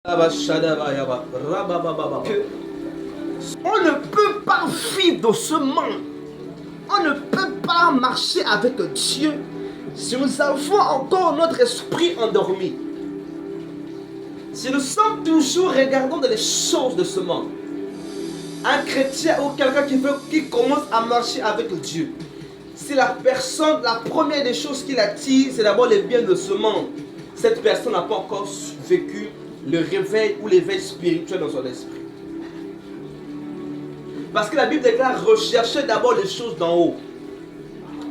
On ne peut pas vivre dans ce monde. On ne peut pas marcher avec Dieu si nous avons encore notre esprit endormi. Si nous sommes toujours regardant dans les choses de ce monde. Un chrétien ou quelqu'un qui commence à marcher avec Dieu. Si la personne, la première des choses qui l'attire, c'est d'abord les biens de ce monde. Cette personne n'a pas encore vécu le réveil ou l'éveil spirituel dans son esprit. Parce que la Bible déclare rechercher d'abord les choses d'en haut.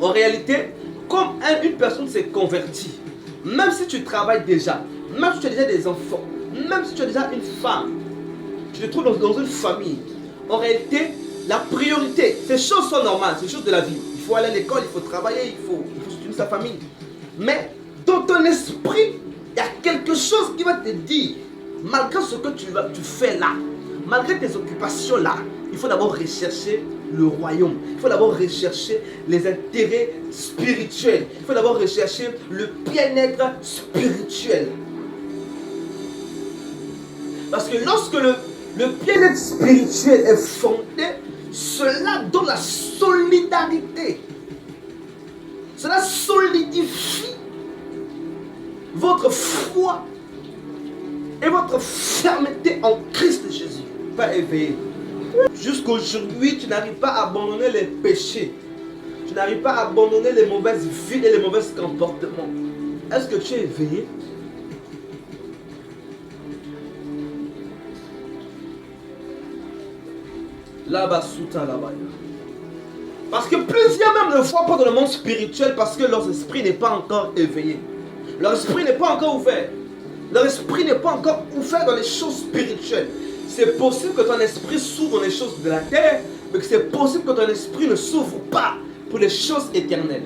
En réalité, comme une personne s'est convertie, même si tu travailles déjà, même si tu as déjà des enfants, même si tu as déjà une femme, tu te trouves dans une famille, en réalité, la priorité, ces choses sont normales, ces choses de la vie. Il faut aller à l'école, il faut travailler, il faut soutenir sa famille. Mais dans ton esprit, il y a quelque chose qui va te dire, malgré ce que tu fais là, malgré tes occupations là, il faut d'abord rechercher le royaume. Il faut d'abord rechercher les intérêts spirituels. Il faut d'abord rechercher le bien-être spirituel. Parce que lorsque le bien-être spirituel est fondé, cela donne la solidarité. Cela solidifie votre foi et votre fermeté en Christ Jésus. Pas éveillé. Jusqu'aujourd'hui, tu n'arrives pas à abandonner les péchés. Tu n'arrives pas à abandonner les mauvaises vies et les mauvais comportements. Est-ce que tu es éveillé? Là-bas, là-bas. Parce que plusieurs même ne voient pas dans le monde spirituel parce que leur esprit n'est pas encore éveillé. Leur esprit n'est pas encore ouvert. Leur esprit n'est pas encore ouvert dans les choses spirituelles. C'est possible que ton esprit s'ouvre dans les choses de la terre, mais que c'est possible que ton esprit ne s'ouvre pas pour les choses éternelles.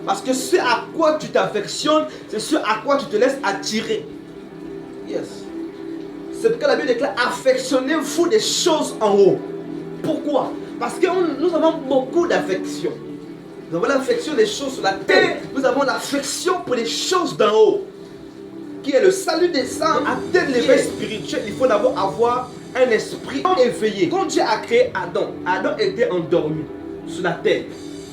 Parce que ce à quoi tu t'affectionnes, c'est ce à quoi tu te laisses attirer. Yes. C'est pourquoi la Bible déclare affectionnez-vous des choses en haut. Pourquoi? Parce que nous avons beaucoup d'affection. Nous avons l'affection des choses sur la terre. Nous avons l'affection pour les choses d'en haut. Qui est le salut des âmes. Atteindre l'éveil spirituel, il faut d'abord avoir un esprit éveillé. Quand Dieu a créé Adam, Adam était endormi sur la terre.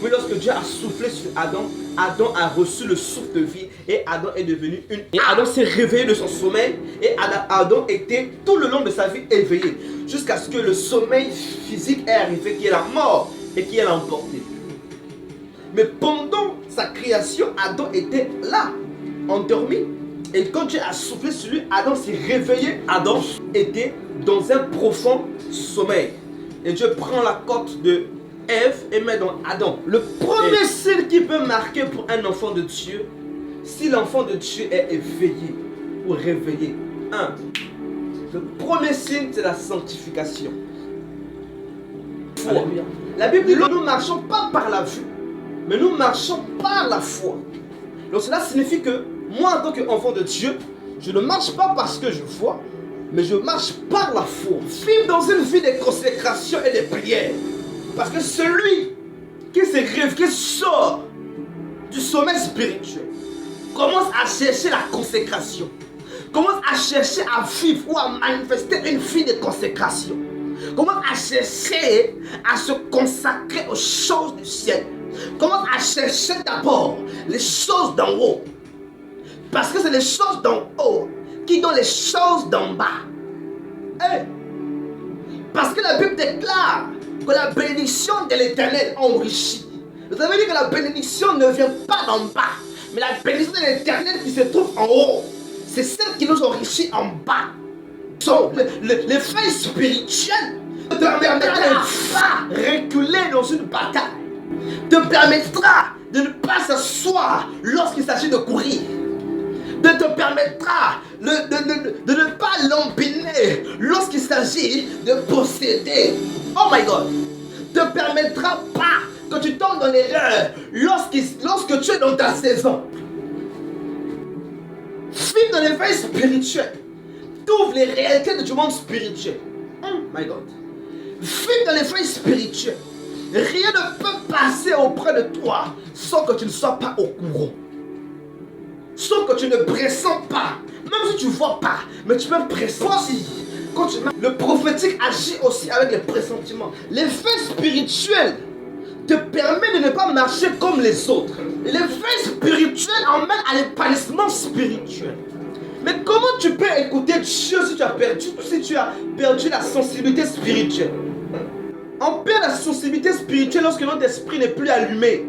Mais lorsque Dieu a soufflé sur Adam, Adam a reçu le souffle de vie et Adam est devenu une. Et Adam s'est réveillé de son sommeil et Adam était tout le long de sa vie éveillé. Jusqu'à ce que le sommeil physique est arrivé, qui est la mort et qui l'a emporté. Mais pendant sa création, Adam était là, endormi. Et quand Dieu a soufflé sur lui, Adam s'est réveillé. Adam était dans un profond sommeil. Et Dieu prend la côte de Ève et met dans Adam. Le premier signe qui peut marquer pour un enfant de Dieu, si l'enfant de Dieu est éveillé ou réveillé. Le premier signe, c'est la sanctification. Foi. La Bible dit que nous ne marchons pas par la vue, mais nous marchons par la foi. Donc cela signifie que moi, en tant qu'enfant de Dieu, je ne marche pas parce que je vois, mais je marche par la foi. Vivre dans une vie de consécration et de prière. Parce que celui qui se rêve, qui sort du sommeil spirituel, commence à chercher la consécration. Commence à chercher à vivre ou à manifester une vie de consécration. Commence à chercher à se consacrer aux choses du ciel. Commence à chercher d'abord les choses d'en haut. Parce que c'est les choses d'en haut qui donnent les choses d'en bas. Hey. Parce que la Bible déclare que la bénédiction de l'Éternel enrichit. Vous avez dit que la bénédiction ne vient pas d'en bas, mais la bénédiction de l'Éternel qui se trouve en haut, c'est celle qui nous enrichit en bas. Donc, les faits spirituels te permettra de ne pas reculer dans une bataille. Te permettra de ne pas s'asseoir lorsqu'il s'agit de courir. Te permettra de ne pas lampiner lorsqu'il s'agit de posséder. Oh my God! Te permettra pas que tu tombes dans l'erreur lorsque tu es dans ta saison. Vivre dans l'éveil spirituel t'ouvre les réalités du monde spirituel. Oh my God! Vivre dans l'éveil spirituel, rien ne peut passer auprès de toi sans que tu ne sois pas au courant. Sauf que tu ne pressens pas. Même si tu ne vois pas, mais tu peux pressentir. Quand le prophétique agit aussi avec les pressentiments. L'effet spirituel te permet de ne pas marcher comme les autres. L'effet spirituel emmène à l'épanouissement spirituel. Mais comment tu peux écouter Dieu si tu as perdu la sensibilité spirituelle? On perd la sensibilité spirituelle lorsque notre esprit n'est plus allumé.